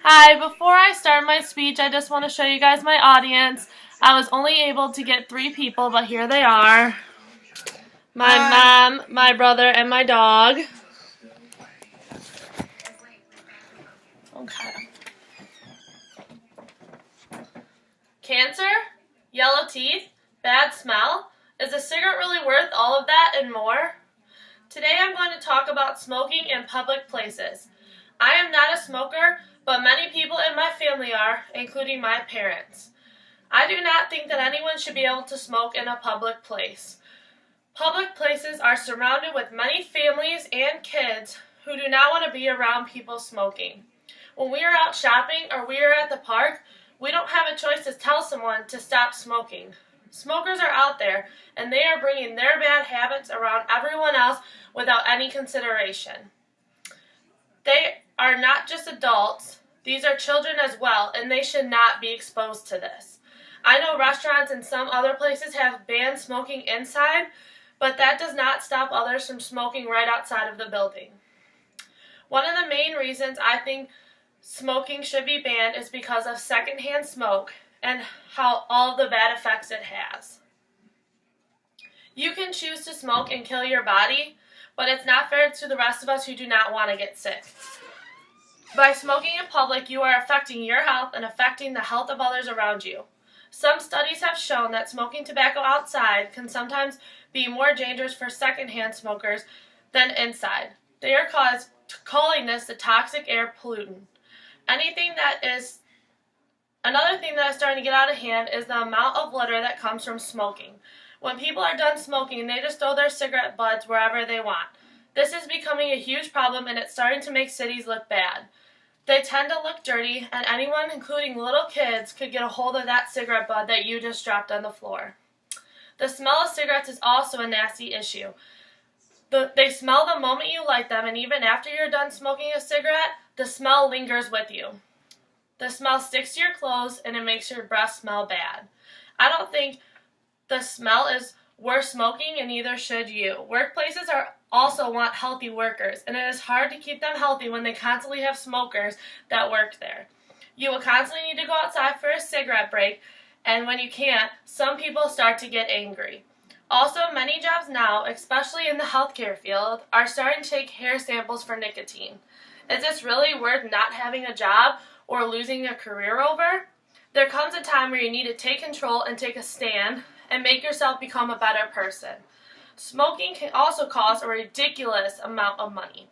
Hi, before I start my speech, I just want to show you guys my audience. I was only able to get 3 people, but here they are. My mom, my brother, and my dog. Okay. Cancer, yellow teeth, bad smell. Is a cigarette really worth all of that and more? Today I'm going to talk about smoking in public places. I am not a smoker, but many people in my family are, including my parents. I do not think that anyone should be able to smoke in a public place. Public places are surrounded with many families and kids who do not want to be around people smoking. When we are out shopping or we are at the park, we don't have a choice to tell someone to stop smoking. Smokers are out there, and they are bringing their bad habits around everyone else without any consideration. They are not just adults, these are children as well, and they should not be exposed to this. I know restaurants and some other places have banned smoking inside, but that does not stop others from smoking right outside of the building. One of the main reasons I think smoking should be banned is because of secondhand smoke and how all the bad effects it has. You can choose to smoke and kill your body, but it's not fair to the rest of us who do not want to get sick. By smoking in public, you are affecting your health and affecting the health of others around you. Some studies have shown that smoking tobacco outside can sometimes be more dangerous for secondhand smokers than inside. They are calling this the toxic air pollutant. Another thing that is starting to get out of hand is the amount of litter that comes from smoking. When people are done smoking, they just throw their cigarette butts wherever they want. This is becoming a huge problem, and it's starting to make cities look bad. They tend to look dirty, and anyone, including little kids, could get a hold of that cigarette butt that you just dropped on the floor. The smell of cigarettes is also a nasty issue. They smell the moment you light them, and even after you're done smoking a cigarette, the smell lingers with you. The smell sticks to your clothes, and it makes your breath smell bad. I don't think the smell is worth smoking, and neither should you. Workplaces also want healthy workers, and it is hard to keep them healthy when they constantly have smokers that work there. You will constantly need to go outside for a cigarette break, and when you can't, some people start to get angry. Also, many jobs now, especially in the healthcare field, are starting to take hair samples for nicotine. Is this really worth not having a job or losing a career over? There comes a time where you need to take control and take a stand and make yourself become a better person. Smoking can also cost a ridiculous amount of money.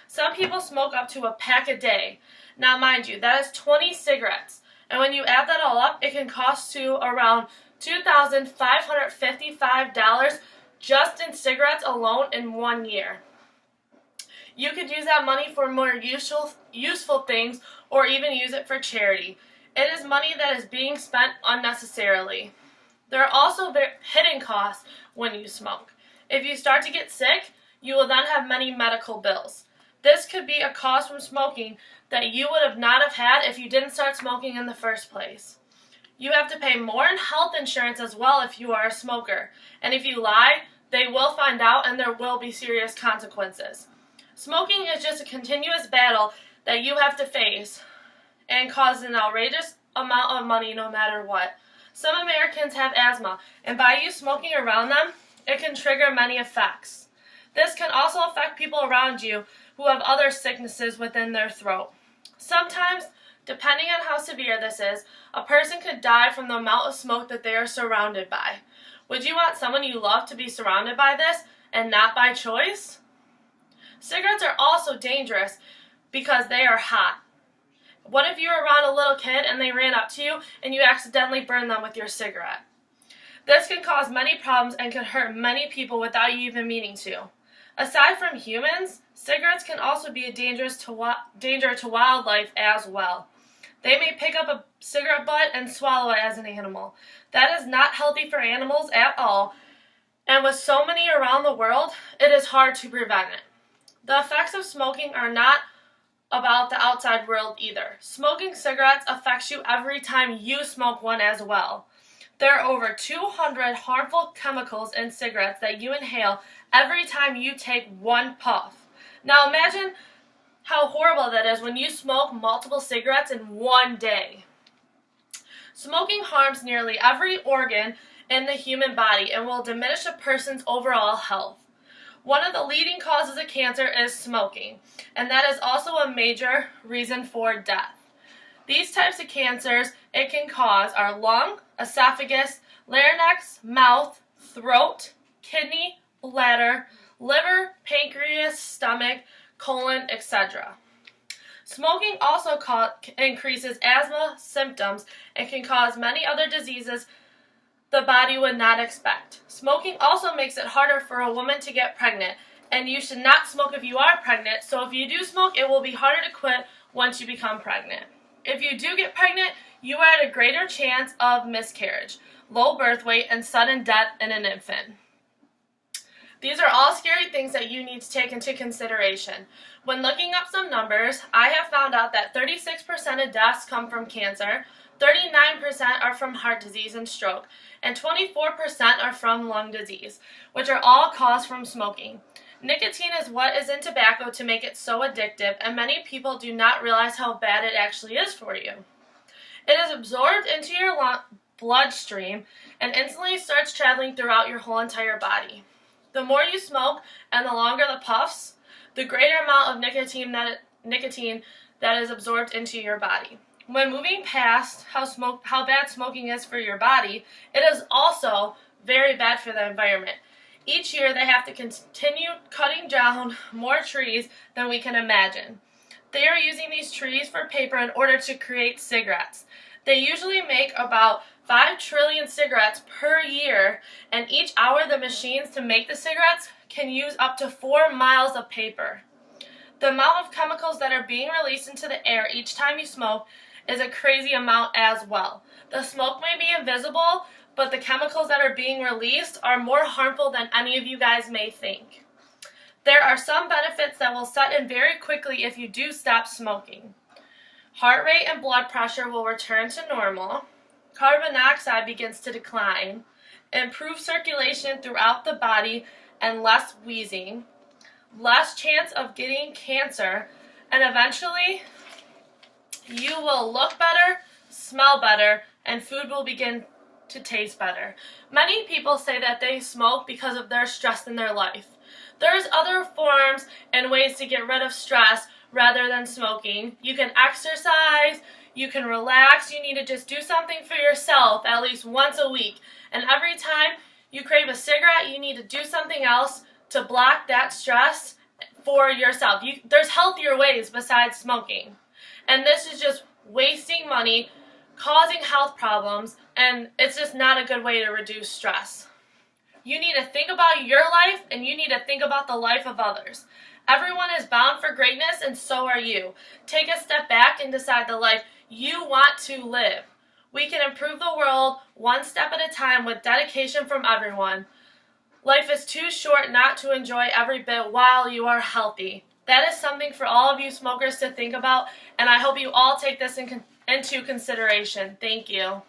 Some people smoke up to a pack a day. Now, mind you, that is 20 cigarettes. And when you add that all up, it can cost you around $2,555 just in cigarettes alone in 1 year. You could use that money for more useful things or even use it for charity. It is money that is being spent unnecessarily. There are also hidden costs when you smoke. If you start to get sick, you will then have many medical bills. This could be a cost from smoking that you would have not have had if you didn't start smoking in the first place. You have to pay more in health insurance as well if you are a smoker. And if you lie, they will find out and there will be serious consequences. Smoking is just a continuous battle that you have to face and causes an outrageous amount of money no matter what. Some Americans have asthma, and by you smoking around them, it can trigger many effects. This can also affect people around you who have other sicknesses within their throat. Sometimes, depending on how severe this is, a person could die from the amount of smoke that they are surrounded by. Would you want someone you love to be surrounded by this and not by choice? Cigarettes are also dangerous because they are hot. What if you were around a little kid and they ran up to you and you accidentally burned them with your cigarette? This can cause many problems and can hurt many people without you even meaning to. Aside from humans, cigarettes can also be a danger to wildlife as well. They may pick up a cigarette butt and swallow it as an animal. That is not healthy for animals at all, and with so many around the world, it is hard to prevent it. The effects of smoking are not about the outside world either. Smoking cigarettes affects you every time you smoke one as well. There are over 200 harmful chemicals in cigarettes that you inhale every time you take one puff. Now imagine how horrible that is when you smoke multiple cigarettes in one day. Smoking harms nearly every organ in the human body and will diminish a person's overall health. One of the leading causes of cancer is smoking, and that is also a major reason for death. These types of cancers it can cause are lung, esophagus, larynx, mouth, throat, kidney, bladder, liver, pancreas, stomach, colon, etc. Smoking also increases asthma symptoms and can cause many other diseases the body would not expect. Smoking also makes it harder for a woman to get pregnant, and you should not smoke if you are pregnant, so if you do smoke, it will be harder to quit once you become pregnant. If you do get pregnant, you are at a greater chance of miscarriage, low birth weight, and sudden death in an infant. These are all scary things that you need to take into consideration. When looking up some numbers, I have found out that 36% of deaths come from cancer, 39% are from heart disease and stroke, and 24% are from lung disease, which are all caused from smoking. Nicotine is what is in tobacco to make it so addictive, and many people do not realize how bad it actually is for you. It is absorbed into your bloodstream and instantly starts traveling throughout your whole entire body. The more you smoke and the longer the puffs, the greater amount of nicotine that is absorbed into your body. When moving past how bad smoking is for your body, it is also very bad for the environment. Each year they have to continue cutting down more trees than we can imagine. They are using these trees for paper in order to create cigarettes. They usually make about 5 trillion cigarettes per year, and each hour the machines to make the cigarettes can use up to 4 miles of paper. The amount of chemicals that are being released into the air each time you smoke is a crazy amount as well. The smoke may be invisible, but the chemicals that are being released are more harmful than any of you guys may think. There are some benefits that will set in very quickly if you do stop smoking. Heart rate and blood pressure will return to normal. Carbon dioxide begins to decline. Improved circulation throughout the body and less wheezing. Less chance of getting cancer. And eventually, you will look better, smell better, and food will begin to taste better. Many people say that they smoke because of their stress in their life. There's other forms and ways to get rid of stress rather than smoking. You can exercise, you can relax, you need to just do something for yourself at least once a week. And every time you crave a cigarette, you need to do something else to block that stress for yourself. There's healthier ways besides smoking. And this is just wasting money, causing health problems, and it's just not a good way to reduce stress. You need to think about your life, and you need to think about the life of others. Everyone is bound for greatness, and so are you. Take a step back and decide the life you want to live. We can improve the world one step at a time with dedication from everyone. Life is too short not to enjoy every bit while you are healthy. That is something for all of you smokers to think about, and I hope you all take this into consideration. Thank you.